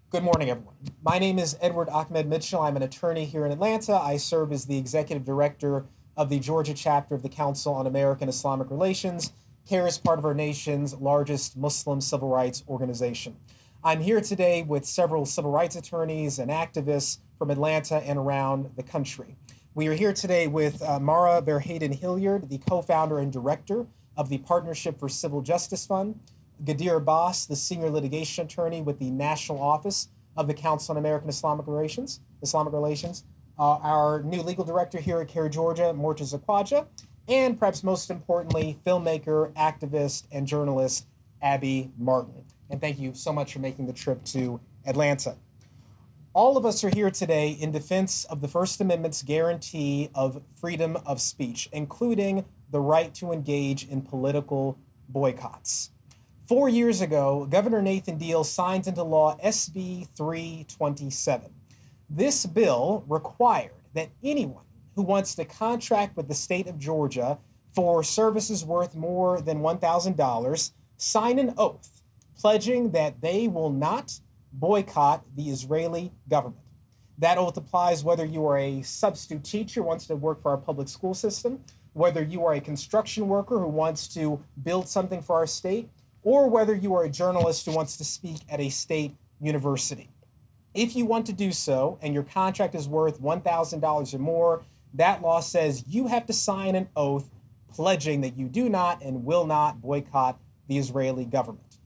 Good morning, everyone. My name is Edward Ahmed Mitchell. I'm an attorney here in Atlanta. I serve as the executive director of the Georgia chapter of the Council on American Islamic Relations. CARE is part of our nation's largest Muslim civil rights organization. I'm here today with several civil rights attorneys and activists from Atlanta and around the country. We are here today with Mara Verheyden Hilliard, the co-founder and director of the Partnership for Civil Justice Fund, Gadir Abbas, the senior litigation attorney with the National Office of the Council on American Islamic Relations, our new legal director here at CARE Georgia, Morteza Kwaja, and perhaps most importantly, filmmaker, activist, and journalist Abby Martin. And thank you so much for making the trip to Atlanta. All of us are here today in defense of the First Amendment's guarantee of freedom of speech, including the right to engage in political boycotts. 4 years ago, Governor Nathan Deal signed into law SB 327. This bill required that anyone who wants to contract with the state of Georgia for services worth more than $1,000 sign an oath pledging that they will not boycott the Israeli government. That oath applies whether you are a substitute teacher who wants to work for our public school system, whether you are a construction worker who wants to build something for our state, or whether you are a journalist who wants to speak at a state university. If you want to do so and your contract is worth $1,000 or more, that law says you have to sign an oath pledging that you do not and will not boycott the Israeli government.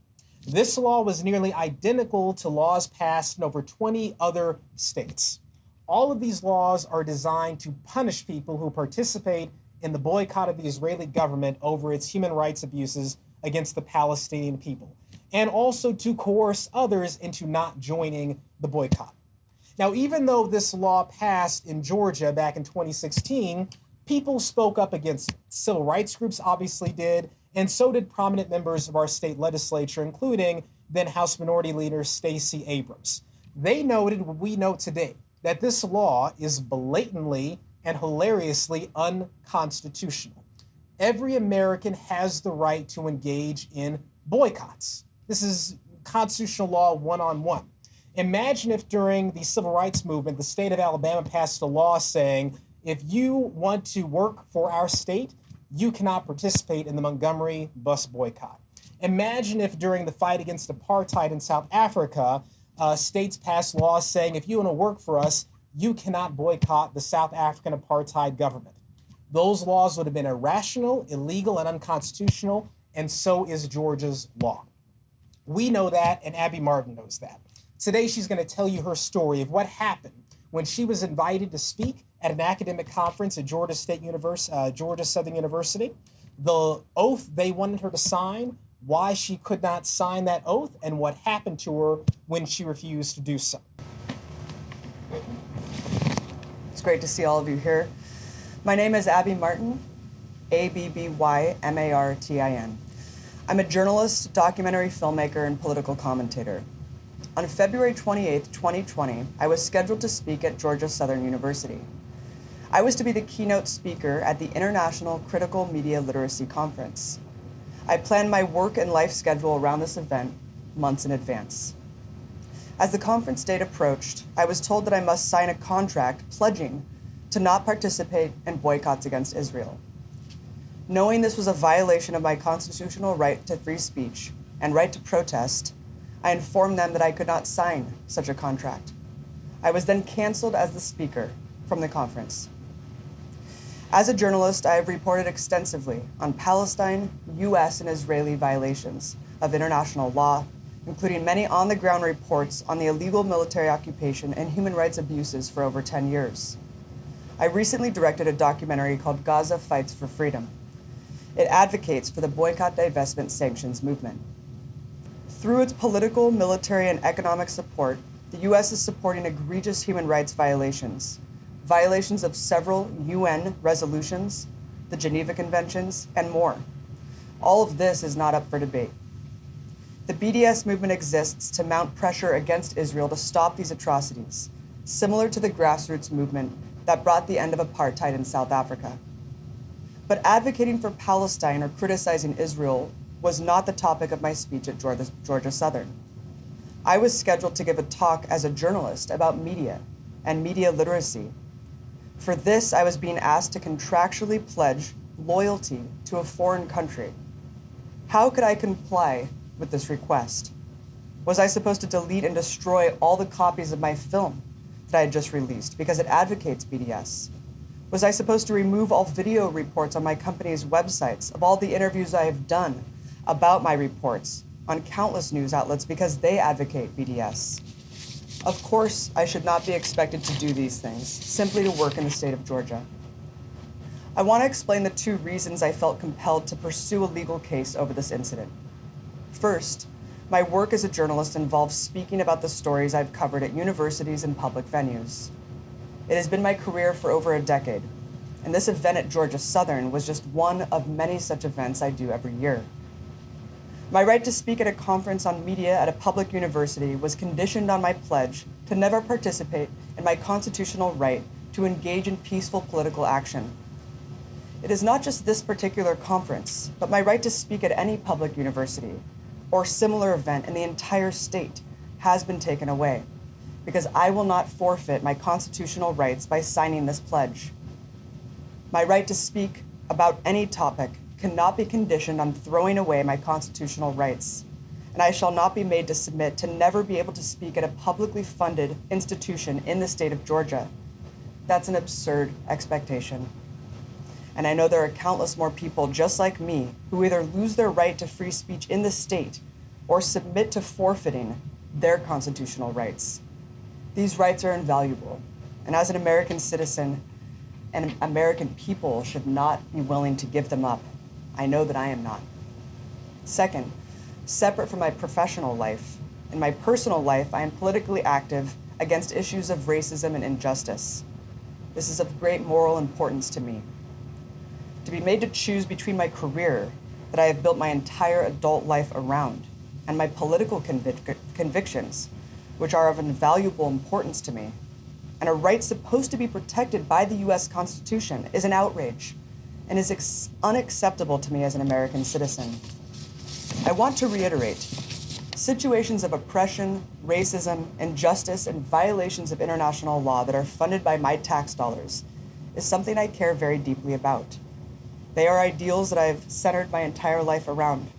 This law was nearly identical to laws passed in over 20 other states. All of these laws are designed to punish people who participate in the boycott of the Israeli government over its human rights abuses against the Palestinian people, and also to coerce others into not joining the boycott. Now, even though this law passed in Georgia back in 2016, people spoke up against it. Civil rights groups obviously did, and so did prominent members of our state legislature, including then House Minority Leader Stacey Abrams. They noted what we know today, that this law is blatantly and hilariously unconstitutional. Every American has the right to engage in boycotts. This is constitutional law one-on-one. Imagine if during the civil rights movement, the state of Alabama passed a law saying, if you want to work for our state, you cannot participate in the Montgomery bus boycott. Imagine if during the fight against apartheid in South Africa, states passed laws saying, if you want to work for us, you cannot boycott the South African apartheid government. Those laws would have been irrational, illegal, and unconstitutional, and so is Georgia's law. We know that, and Abby Martin knows that. Today, she's going to tell you her story of what happened when she was invited to speak at an academic conference at Georgia Southern University, the oath they wanted her to sign, why she could not sign that oath, and what happened to her when she refused to do so. It's great to see all of you here. My name is Abby Martin, Abbymartin. I'm a journalist, documentary filmmaker, and political commentator. On February 28, 2020, I was scheduled to speak at Georgia Southern University. I was to be the keynote speaker at the International Critical Media Literacy Conference. I planned my work and life schedule around this event months in advance. As the conference date approached, I was told that I must sign a contract pledging to not participate in boycotts against Israel. Knowing this was a violation of my constitutional right to free speech and right to protest, I informed them that I could not sign such a contract. I was then canceled as the speaker from the conference. As a journalist, I have reported extensively on Palestine, US, and Israeli violations of international law, including many on-the-ground reports on the illegal military occupation and human rights abuses for over 10 years. I recently directed a documentary called Gaza Fights for Freedom. It advocates for the boycott, divestment, sanctions movement. Through its political, military, and economic support, the U.S. is supporting egregious human rights violations of several UN resolutions, the Geneva Conventions, and more. All of this is not up for debate. The BDS movement exists to mount pressure against Israel to stop these atrocities, similar to the grassroots movement that brought the end of apartheid in South Africa. But advocating for Palestine or criticizing Israel was not the topic of my speech at Georgia Southern. I was scheduled to give a talk as a journalist about media and media literacy. For this, I was being asked to contractually pledge loyalty to a foreign country. How could I comply with this request? Was I supposed to delete and destroy all the copies of my film that I had just released because it advocates BDS? Was I supposed to remove all video reports on my company's websites of all the interviews I have done about my reports on countless news outlets because they advocate BDS? Of course, I should not be expected to do these things, simply to work in the state of Georgia. I want to explain the two reasons I felt compelled to pursue a legal case over this incident. First, my work as a journalist involves speaking about the stories I've covered at universities and public venues. It has been my career for over a decade, and this event at Georgia Southern was just one of many such events I do every year. My right to speak at a conference on media at a public university was conditioned on my pledge to never participate in my constitutional right to engage in peaceful political action. It is not just this particular conference, but my right to speak at any public university or similar event in the entire state has been taken away, because I will not forfeit my constitutional rights by signing this pledge. My right to speak about any topic cannot be conditioned on throwing away my constitutional rights, and I shall not be made to submit to never be able to speak at a publicly funded institution in the state of Georgia. That's an absurd expectation. And I know there are countless more people just like me who either lose their right to free speech in the state or submit to forfeiting their constitutional rights. These rights are invaluable, and as an American citizen, and American people should not be willing to give them up. I know that I am not. Second, separate from my professional life, in my personal life, I am politically active against issues of racism and injustice. This is of great moral importance to me. To be made to choose between my career that I have built my entire adult life around and my political convictions, which are of invaluable importance to me, and a right supposed to be protected by the US Constitution, is an outrage and is unacceptable to me as an American citizen. I want to reiterate, situations of oppression, racism, injustice, and violations of international law that are funded by my tax dollars is something I care very deeply about. They are ideals that I've centered my entire life around.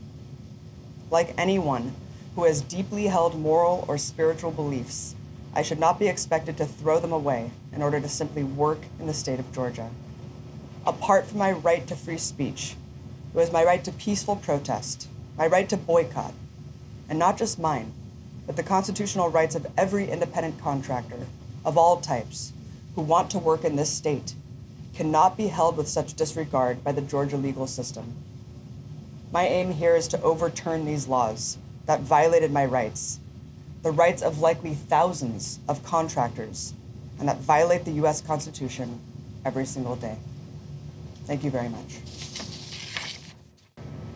Like anyone who has deeply held moral or spiritual beliefs, I should not be expected to throw them away in order to simply work in the state of Georgia. Apart from my right to free speech, it was my right to peaceful protest, my right to boycott, and not just mine, but the constitutional rights of every independent contractor of all types who want to work in this state cannot be held with such disregard by the Georgia legal system. My aim here is to overturn these laws that violated my rights, the rights of likely thousands of contractors, and that violate the US Constitution every single day. Thank you very much.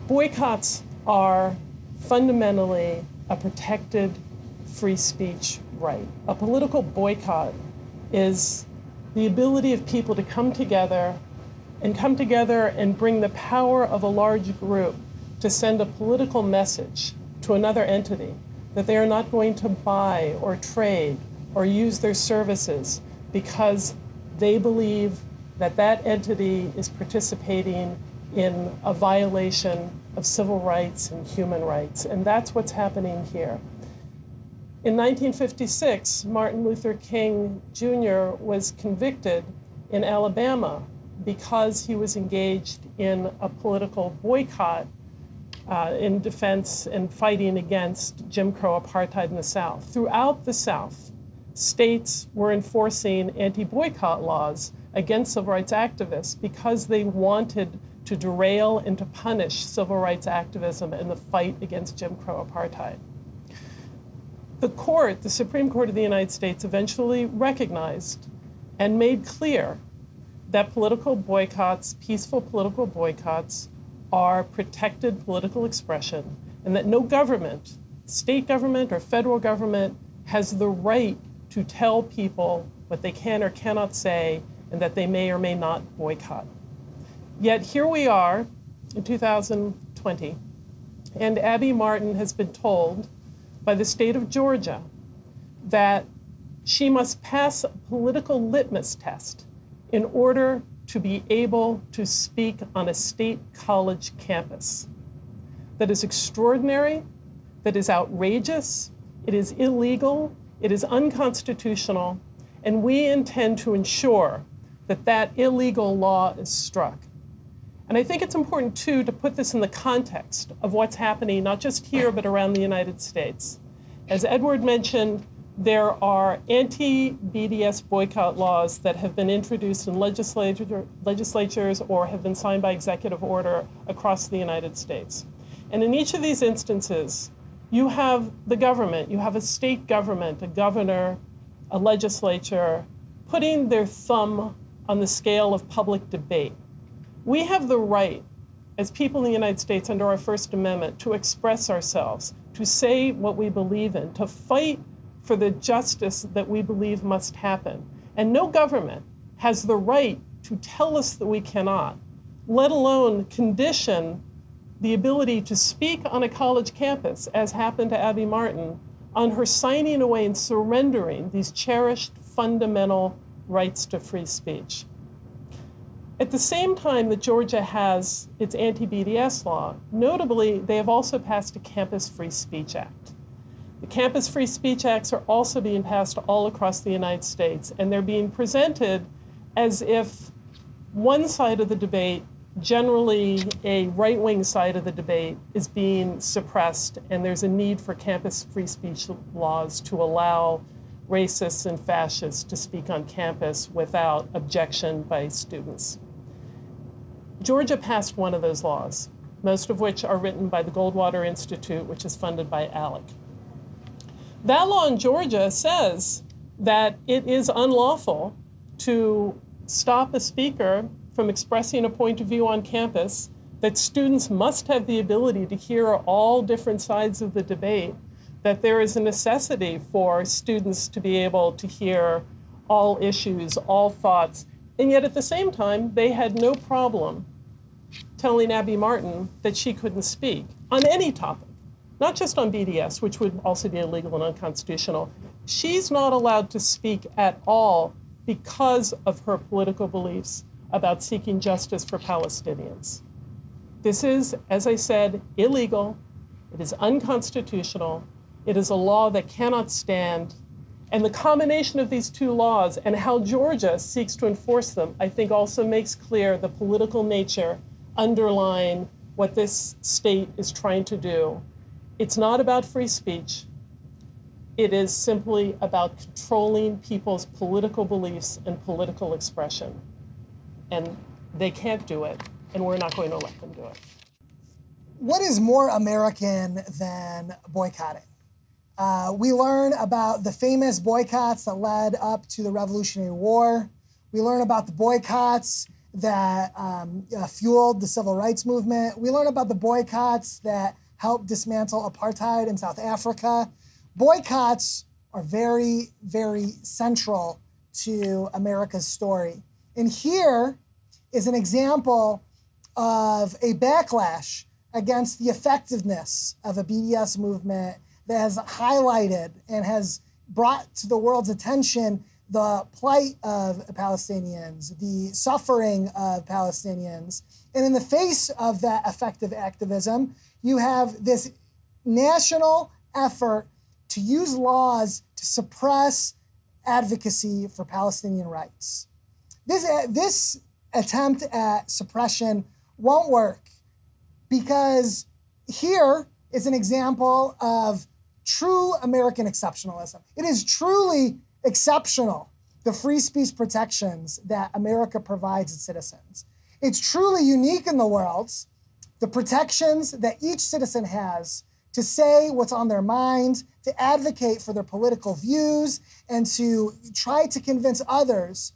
Boycotts are fundamentally a protected free speech right. A political boycott is the ability of people to come together and bring the power of a large group to send a political message to another entity that they are not going to buy or trade or use their services because they believe that that entity is participating in a violation of civil rights and human rights. And that's what's happening here. In 1956, Martin Luther King Jr. was convicted in Alabama because he was engaged in a political boycott in defense and fighting against Jim Crow apartheid in the South. Throughout the South, states were enforcing anti-boycott laws against civil rights activists because they wanted to derail and to punish civil rights activism in the fight against Jim Crow apartheid. The Supreme Court of the United States eventually recognized and made clear that political boycotts, peaceful political boycotts, are protected political expression, and that no government, state government or federal government, has the right to tell people what they can or cannot say and that they may or may not boycott. Yet here we are in 2020, and Abby Martin has been told by the state of Georgia that she must pass a political litmus test in order to be able to speak on a state college campus. That is extraordinary, that is outrageous, it is illegal, it is unconstitutional, and we intend to ensure that that illegal law is struck. And I think it's important, too, to put this in the context of what's happening, not just here, but around the United States. As Edward mentioned, there are anti-BDS boycott laws that have been introduced in legislatures or have been signed by executive order across the United States. And in each of these instances, you have the government, you have a state government, a governor, a legislature, putting their thumb on the scale of public debate. We have the right, as people in the United States under our First Amendment, to express ourselves, to say what we believe in, to fight for the justice that we believe must happen. And no government has the right to tell us that we cannot, let alone condition the ability to speak on a college campus, as happened to Abby Martin, on her signing away and surrendering these cherished fundamental rights to free speech. At the same time that Georgia has its anti-BDS law, notably, they have also passed a Campus Free Speech Act. The Campus Free Speech Acts are also being passed all across the United States, and they're being presented as if one side of the debate, generally a right-wing side of the debate, is being suppressed, and there's a need for campus free speech laws to allow racists and fascists to speak on campus without objection by students. Georgia passed one of those laws, most of which are written by the Goldwater Institute, which is funded by ALEC. That law in Georgia says that it is unlawful to stop a speaker from expressing a point of view on campus, that students must have the ability to hear all different sides of the debate, that there is a necessity for students to be able to hear all issues, all thoughts, and yet at the same time, they had no problem telling Abby Martin that she couldn't speak on any topic, not just on BDS, which would also be illegal and unconstitutional. She's not allowed to speak at all because of her political beliefs about seeking justice for Palestinians. This is, as I said, illegal. It is unconstitutional. It is a law that cannot stand. And the combination of these two laws and how Georgia seeks to enforce them, I think also makes clear the political nature underlying what this state is trying to do. It's not about free speech. It is simply about controlling people's political beliefs and political expression. And they can't do it, and we're not going to let them do it. What is more American than boycotting? We learn about the famous boycotts that led up to the Revolutionary War. We learn about the boycotts that fueled the civil rights movement. We learn about the boycotts that helped dismantle apartheid in South Africa. Boycotts are very, very central to America's story. And here is an example of a backlash against the effectiveness of a BDS movement that has highlighted and has brought to the world's attention the plight of Palestinians, the suffering of Palestinians. And in the face of that effective activism, you have this national effort to use laws to suppress advocacy for Palestinian rights. This attempt at suppression won't work because here is an example of true American exceptionalism. It is truly exceptional, the free speech protections that America provides its citizens. It's truly unique in the world, the protections that each citizen has to say what's on their mind, to advocate for their political views, and to try to convince others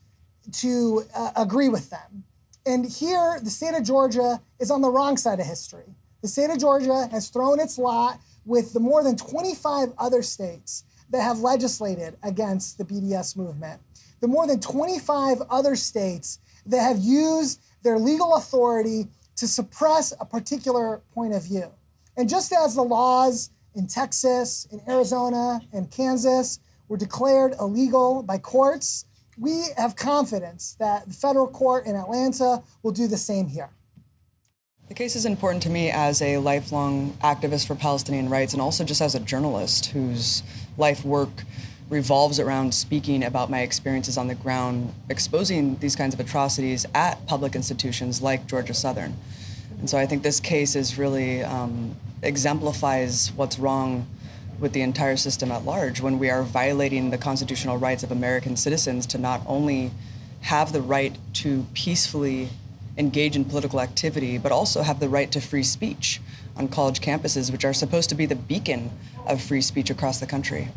to agree with them. And here, the state of Georgia is on the wrong side of history. The state of Georgia has thrown its lot with the more than 25 other states that have legislated against the BDS movement. The more than 25 other states that have used their legal authority to suppress a particular point of view. And just as the laws in Texas, in Arizona, and Kansas were declared illegal by courts. We have confidence that the federal court in Atlanta will do the same here. The case is important to me as a lifelong activist for Palestinian rights and also just as a journalist whose life work revolves around speaking about my experiences on the ground, exposing these kinds of atrocities at public institutions like Georgia Southern. And so I think this case is really exemplifies what's wrong with the entire system at large when we are violating the constitutional rights of American citizens to not only have the right to peacefully engage in political activity, but also have the right to free speech on college campuses, which are supposed to be the beacon of free speech across the country.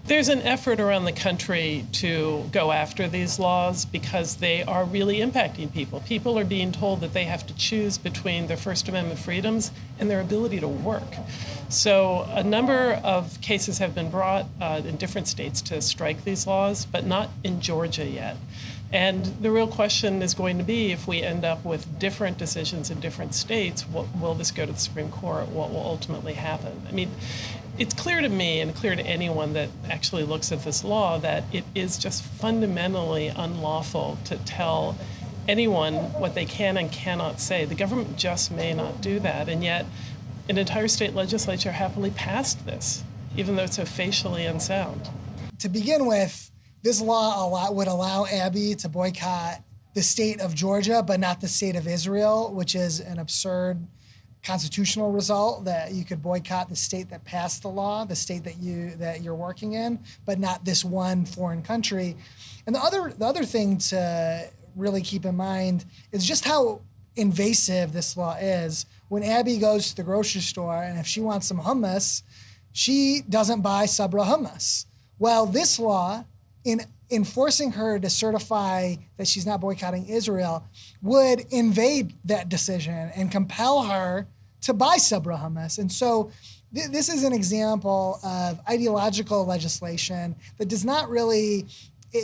There's an effort around the country to go after these laws because they are really impacting people. People are being told that they have to choose between their First Amendment freedoms and their ability to work. So a number of cases have been brought in different states to strike these laws, but not in Georgia yet. And the real question is going to be, if we end up with different decisions in different states, will this go to the Supreme Court? What will ultimately happen? I mean, it's clear to me and clear to anyone that actually looks at this law that it is just fundamentally unlawful to tell anyone what they can and cannot say. The government just may not do that, and yet an entire state legislature happily passed this, even though it's so facially unsound. To begin with, this law would allow Abby to boycott the state of Georgia, but not the state of Israel, which is an absurd constitutional result, that you could boycott the state that passed the law, the state that you're working in, but not this one foreign country. And the other thing to really keep in mind is just how invasive this law is. When Abby goes to the grocery store and if she wants some hummus, she doesn't buy Sabra hummus. Well, this law, in forcing her to certify that she's not boycotting Israel, would invade that decision and compel her to buy Sabra hummus. And so this is an example of ideological legislation that does not really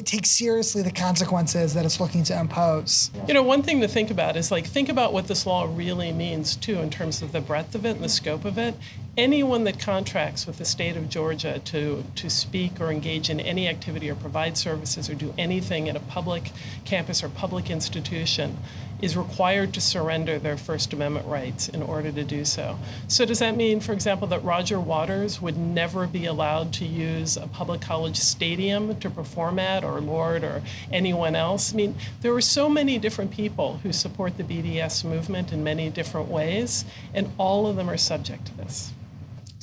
take seriously the consequences that it's looking to impose. You know, one thing to think about is think about what this law really means too in terms of the breadth of it and the scope of it. Anyone that contracts with the state of Georgia to speak or engage in any activity or provide services or do anything at a public campus or public institution is required to surrender their First Amendment rights in order to do so. So does that mean, for example, that Roger Waters would never be allowed to use a public college stadium to perform at, or Lord, or anyone else? I mean, there are so many different people who support the BDS movement in many different ways, and all of them are subject to this.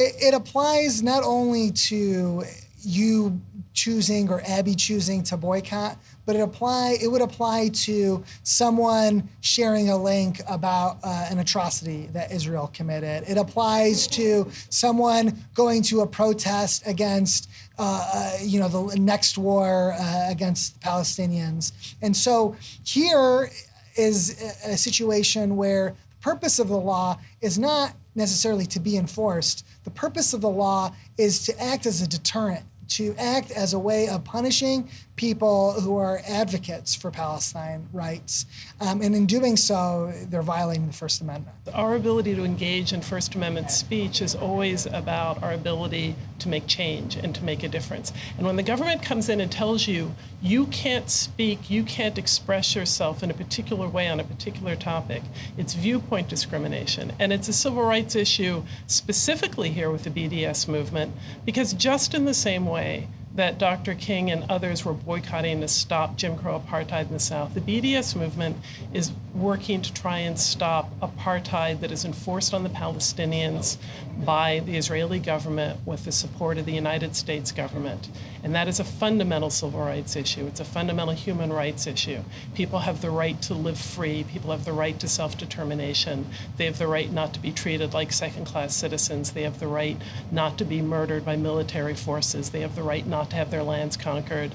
It applies not only to you choosing or Abby choosing to boycott, but it would apply to someone sharing a link about an atrocity that Israel committed. It applies to someone going to a protest against the next war against the Palestinians. And so here is a situation where the purpose of the law is not necessarily to be enforced. The purpose of the law is to act as a deterrent, to act as a way of punishing people who are advocates for Palestine rights. And in doing so, they're violating the First Amendment. Our ability to engage in First Amendment speech is always about our ability to make change and to make a difference. And when the government comes in and tells you, you can't speak, you can't express yourself in a particular way on a particular topic, it's viewpoint discrimination. And it's a civil rights issue specifically here with the BDS movement, because just in the same way that Dr. King and others were boycotting to stop Jim Crow apartheid in the South, the BDS movement is working to try and stop apartheid that is enforced on the Palestinians by the Israeli government with the support of the United States government. And that is a fundamental civil rights issue. It's a fundamental human rights issue. People have the right to live free. People have the right to self-determination. They have the right not to be treated like second-class citizens. They have the right not to be murdered by military forces. They have the right not to have their lands conquered.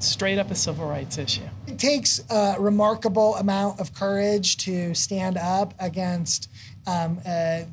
Straight up a civil rights issue. It takes a remarkable amount of courage to stand up against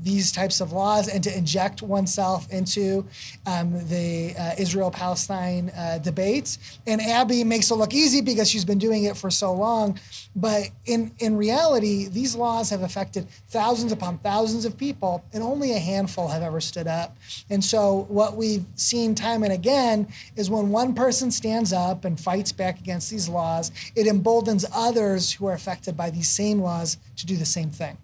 these types of laws and to inject oneself into the Israel-Palestine debates. And Abby makes it look easy because she's been doing it for so long. But in reality, these laws have affected thousands upon thousands of people, and only a handful have ever stood up. And so what we've seen time and again is when one person stands up and fights back against these laws, it emboldens others who are affected by these same laws to do the same thing.